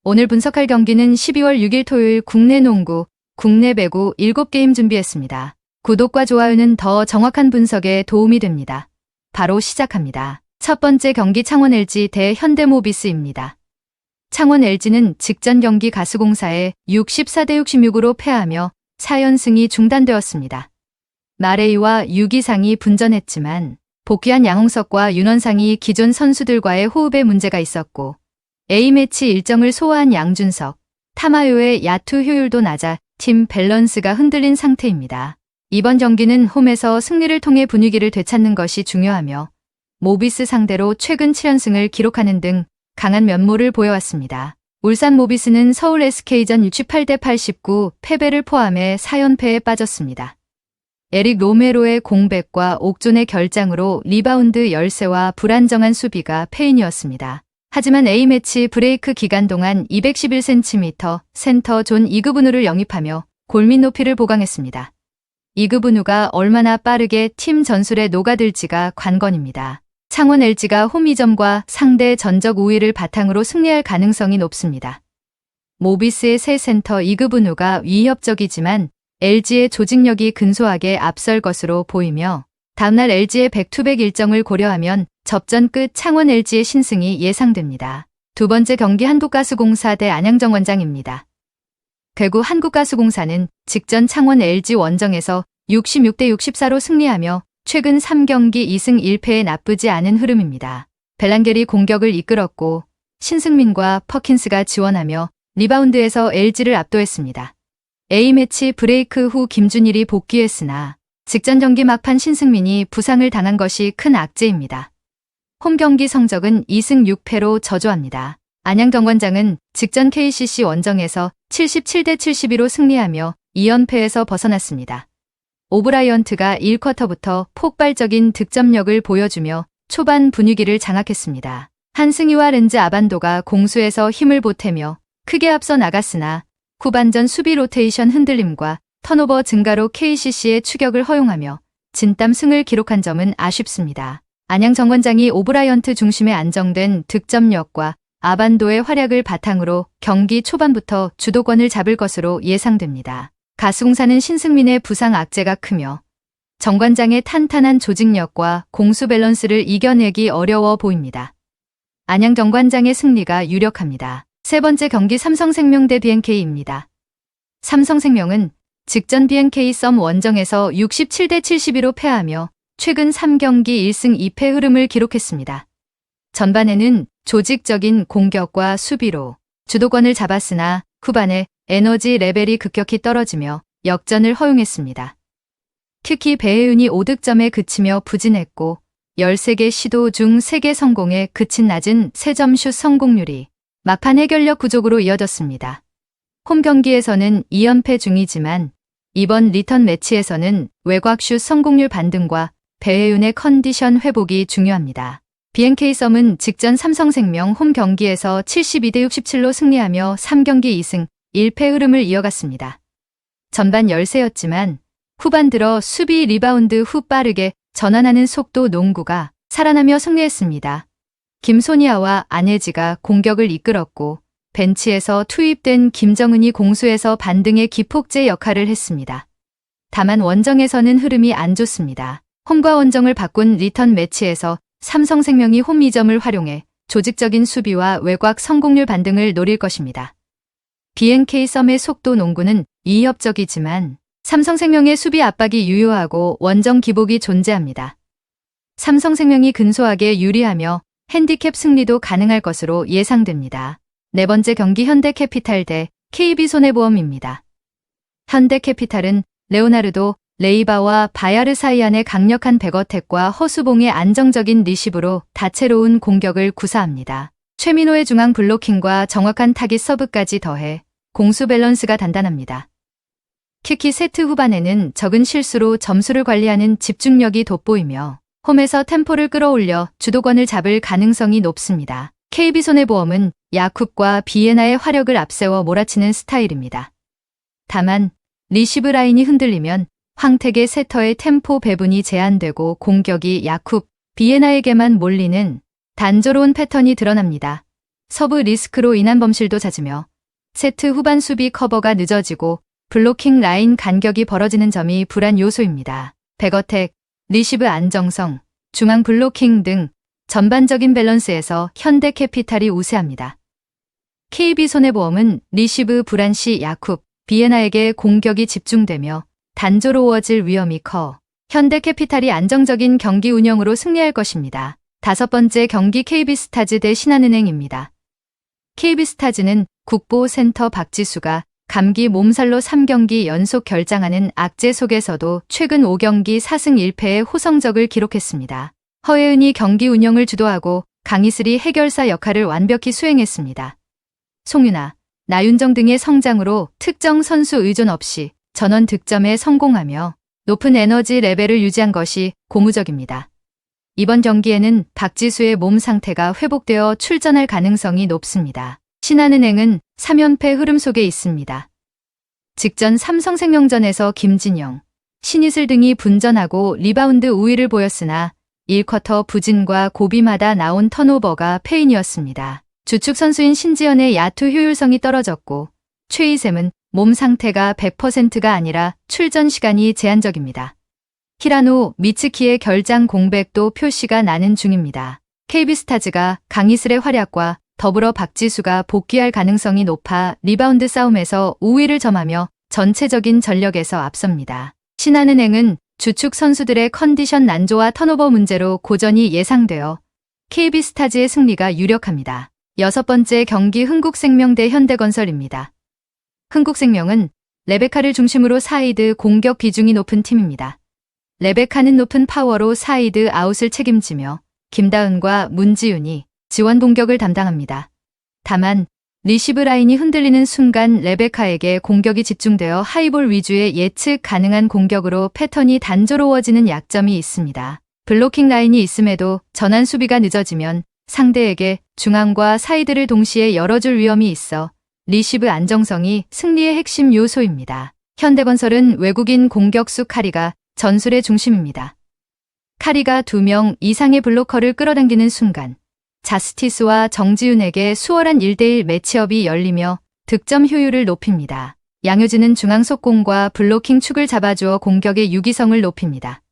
오늘 분석할 경기는 12월 6일 토요일 국내 농구, 국내 배구 7게임 준비했습니다. 구독과 좋아요는 더 정확한 분석에 도움이 됩니다. 바로 시작합니다. 첫 번째 경기 창원 LG 대 현대모비스입니다. 창원 LG는 직전 경기 가스공사에 64대 66으로 패하며 4연승이 중단되었습니다. 마레이와 유기상이 분전했지만 복귀한 양홍석과 윤원상이 기존 선수들과의 호흡에 문제가 있었고 A매치 일정을 소화한 양준석, 타마요의 야투 효율도 낮아 팀 밸런스가 흔들린 상태입니다. 이번 경기는 홈에서 승리를 통해 분위기를 되찾는 것이 중요하며 모비스 상대로 최근 7연승을 기록하는 등 강한 면모를 보여왔습니다. 울산 모비스는 서울 SK전 68대 89 패배를 포함해 4연패에 빠졌습니다. 에릭 로메로의 공백과 옥존의 결장으로 리바운드 열세와 불안정한 수비가 패인이었습니다. 하지만 A매치 브레이크 기간 동안 211cm 센터 존 이그브누를 영입하며 골밑 높이를 보강했습니다. 이그브누가 얼마나 빠르게 팀 전술에 녹아들지가 관건입니다. 창원 LG가 홈 이점과 상대 전적 우위를 바탕으로 승리할 가능성이 높습니다. 모비스의 새 센터 이그브누가 위협적이지만 LG의 조직력이 근소하게 앞설 것으로 보이며 다음날 LG의 백투백 일정을 고려하면 접전 끝 창원 LG의 신승이 예상됩니다. 두 번째 경기 한국가스공사 대 안양정원장입니다. 대구 한국가스공사는 직전 창원 LG 원정에서 66대 64로 승리하며 최근 3경기 2승 1패에 나쁘지 않은 흐름입니다. 벨란겔이 공격을 이끌었고 신승민과 퍼킨스가 지원하며 리바운드에서 LG를 압도했습니다. A매치 브레이크 후 김준일이 복귀했으나 직전 경기 막판 신승민이 부상을 당한 것이 큰 악재입니다. 홈 경기 성적은 2승 6패로 저조합니다. 안양정관장은 직전 KCC 원정에서 77대 72로 승리하며 2연패에서 벗어났습니다. 오브라이언트가 1쿼터부터 폭발적인 득점력을 보여주며 초반 분위기를 장악했습니다. 한승희와 렌즈 아반도가 공수에서 힘을 보태며 크게 앞서 나갔으나 후반전 수비 로테이션 흔들림과 턴오버 증가로 KCC의 추격을 허용하며 진땀 승을 기록한 점은 아쉽습니다. 안양 정관장이 오브라이언트 중심의 안정된 득점력과 아반도의 활약을 바탕으로 경기 초반부터 주도권을 잡을 것으로 예상됩니다. 가스공사는 신승민의 부상 악재가 크며 정관장의 탄탄한 조직력과 공수 밸런스를 이겨내기 어려워 보입니다. 안양 정관장의 승리가 유력합니다. 세 번째 경기 삼성생명 대 BNK입니다. 삼성생명은 직전 BNK 썸 원정에서 67대 72로 패하며 최근 3경기 1승 2패 흐름을 기록했습니다. 전반에는 조직적인 공격과 수비로 주도권을 잡았으나 후반에 에너지 레벨이 급격히 떨어지며 역전을 허용했습니다. 특히 배혜윤이 5득점에 그치며 부진했고 13개 시도 중 3개 성공에 그친 낮은 3점 슛 성공률이 막판 해결력 부족으로 이어졌습니다. 홈 경기에서는 2연패 중이지만 이번 리턴 매치에서는 외곽슛 성공률 반등과 배혜윤의 컨디션 회복이 중요합니다. BNK 썸은 직전 삼성생명 홈 경기에서 72대 67로 승리하며 3경기 2승 1패 흐름을 이어갔습니다. 전반 열세였지만 후반 들어 수비 리바운드 후 빠르게 전환하는 속도 농구가 살아나며 승리했습니다. 김소니아와 안혜지가 공격을 이끌었고 벤치에서 투입된 김정은이 공수에서 반등의 기폭제 역할을 했습니다. 다만 원정에서는 흐름이 안 좋습니다. 홈과 원정을 바꾼 리턴 매치에서 삼성생명이 홈 이점을 활용해 조직적인 수비와 외곽 성공률 반등을 노릴 것입니다. BNK 썸의 속도 농구는 위협적이지만 삼성생명의 수비 압박이 유효하고 원정 기복이 존재합니다. 삼성생명이 근소하게 유리하며 핸디캡 승리도 가능할 것으로 예상됩니다. 네 번째 경기 현대캐피탈 대 KB손해보험입니다. 현대캐피탈은 레오나르도, 레이바와 바야르사이안의 강력한 백어택과 허수봉의 안정적인 리시브로 다채로운 공격을 구사합니다. 최민호의 중앙 블로킹과 정확한 타깃 서브까지 더해 공수 밸런스가 단단합니다. 특히 세트 후반에는 적은 실수로 점수를 관리하는 집중력이 돋보이며 홈에서 템포를 끌어올려 주도권을 잡을 가능성이 높습니다. KB손해보험은 야쿱과 비에나의 화력을 앞세워 몰아치는 스타일입니다. 다만 리시브 라인이 흔들리면 황택의 세터의 템포 배분이 제한되고 공격이 야쿱, 비에나에게만 몰리는 단조로운 패턴이 드러납니다. 서브 리스크로 인한 범실도 잦으며 세트 후반 수비 커버가 늦어지고 블로킹 라인 간격이 벌어지는 점이 불안 요소입니다. 백어택, 리시브 안정성, 중앙 블로킹 등 전반적인 밸런스에서 현대캐피탈이 우세합니다. KB손해보험은 리시브 불안 시 야쿱, 비에나에게 공격이 집중되며 단조로워질 위험이 커 현대캐피탈이 안정적인 경기 운영으로 승리할 것입니다. 5번째 경기 KB스타즈 대 신한은행입니다. KB스타즈는 국보센터 박지수가 감기 몸살로 3경기 연속 결장하는 악재 속에서도 최근 5경기 4승 1패의 호성적을 기록했습니다. 허예은이 경기 운영을 주도하고 강희슬이 해결사 역할을 완벽히 수행했습니다. 송윤아, 나윤정 등의 성장으로 특정 선수 의존 없이 전원 득점에 성공하며 높은 에너지 레벨을 유지한 것이 고무적입니다. 이번 경기에는 박지수의 몸 상태가 회복되어 출전할 가능성이 높습니다. 신한은행은 3연패 흐름 속에 있습니다. 직전 삼성생명전에서 김진영, 신이슬 등이 분전하고 리바운드 우위를 보였으나 1쿼터 부진과 고비마다 나온 턴오버가 패인이었습니다. 주축 선수인 신지연의 야투 효율성이 떨어졌고 최희샘은 몸 상태가 100%가 아니라 출전 시간이 제한적입니다. 히라노, 미츠키의 결장 공백도 표시가 나는 중입니다. KB스타즈가 강희슬의 활약과 더불어 박지수가 복귀할 가능성이 높아 리바운드 싸움에서 우위를 점하며 전체적인 전력에서 앞섭니다. 신한은행은 주축 선수들의 컨디션 난조와 턴오버 문제로 고전이 예상되어 KB스타즈의 승리가 유력합니다. 6번째 경기 흥국생명 대 현대건설입니다. 흥국생명은 레베카를 중심으로 사이드 공격 비중이 높은 팀입니다. 레베카는 높은 파워로 사이드 아웃을 책임지며 김다은과 문지윤이 지원 공격을 담당합니다. 다만 리시브 라인이 흔들리는 순간 레베카에게 공격이 집중되어 하이볼 위주의 예측 가능한 공격으로 패턴이 단조로워지는 약점이 있습니다. 블로킹 라인이 있음에도 전환 수비가 늦어지면 상대에게 중앙과 사이드를 동시에 열어줄 위험이 있어 리시브 안정성이 승리의 핵심 요소입니다. 현대건설은 외국인 공격수 카리가 전술의 중심입니다. 카리가 2명 이상의 블로커를 끌어당기는 순간 자스티스와 정지윤에게 수월한 1대1 매치업이 열리며 득점 효율을 높입니다. 양효진은 중앙 속공과 블로킹 축을 잡아주어 공격의 유기성을 높입니다.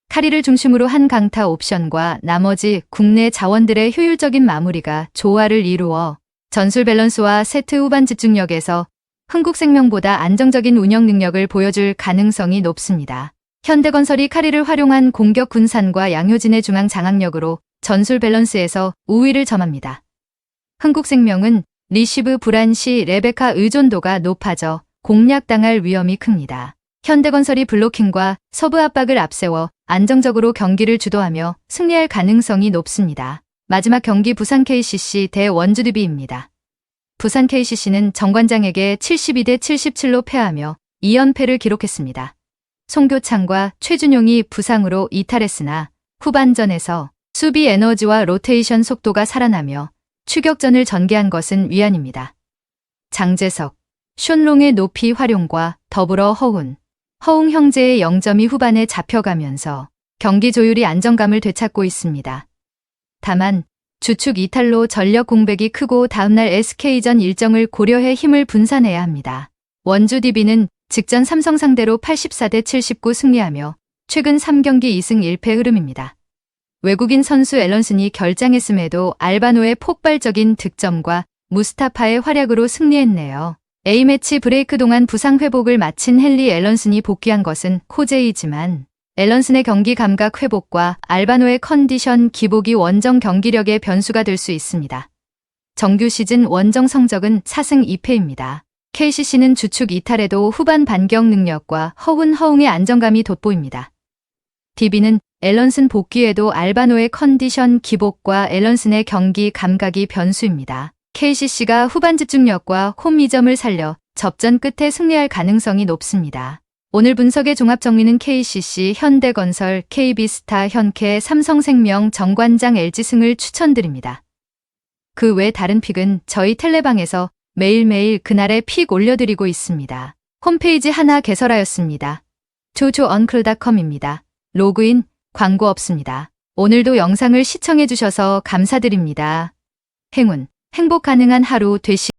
카리를 중심으로 한 강타 옵션과 나머지 국내 자원들의 효율적인 마무리가 조화를 이루어 전술 밸런스와 세트 후반 집중력에서 흥국생명보다 안정적인 운영 능력을 보여줄 가능성이 높습니다. 현대건설이 카리를 활용한 공격 분산과 양효진의 중앙 장악력으로 전술 밸런스에서 우위를 점합니다. 흥국생명은 리시브 불안 시 레베카 의존도가 높아져 공략당할 위험이 큽니다. 현대건설이 블로킹과 서브 압박을 앞세워 안정적으로 경기를 주도하며 승리할 가능성이 높습니다. 마지막 경기 부산 KCC 대 원주 DB입니다. 부산 KCC는 정관장에게 72대 77로 패하며 2연패를 기록했습니다. 송교창과 최준용이 부상으로 이탈했으나 후반전에서 수비 에너지와 로테이션 속도가 살아나며 추격전을 전개한 것은 위안입니다. 장재석, 숀롱의 높이 활용과 더불어 허웅 형제의 0점이 후반에 잡혀가면서 경기 조율이 안정감을 되찾고 있습니다. 다만 주축 이탈로 전력 공백이 크고 다음날 SK전 일정을 고려해 힘을 분산해야 합니다. 원주 DB는 직전 삼성 상대로 84대 79 승리하며 최근 3경기 2승 1패 흐름입니다. 외국인 선수 앨런슨이 결장했음에도 알바노의 폭발적인 득점과 무스타파의 활약으로 승리했네요. A매치 브레이크 동안 부상 회복을 마친 헨리 앨런슨이 복귀한 것은 호재이지만 앨런슨의 경기 감각 회복과 알바노의 컨디션 기복이 원정 경기력의 변수가 될 수 있습니다. 정규 시즌 원정 성적은 4승 2패입니다. KCC는 주축 이탈에도 후반 반격 능력과 허웅의 안정감이 돋보입니다. DB는 앨런슨 복귀에도 알바노의 컨디션 기복과 앨런슨의 경기 감각이 변수입니다. KCC가 후반 집중력과 홈 2점을 살려 접전 끝에 승리할 가능성이 높습니다. 오늘 분석의 종합 정리는 KCC, 현대건설, KB스타, 현캐, 삼성생명, 정관장, LG승을 추천드립니다. 그 외 다른 픽은 저희 텔레방에서 매일매일 그날의 픽 올려드리고 있습니다. 홈페이지 하나 개설하였습니다. 조조언클.com입니다. 로그인, 광고 없습니다. 오늘도 영상을 시청해주셔서 감사드립니다. 행운. 행복 가능한 하루 되시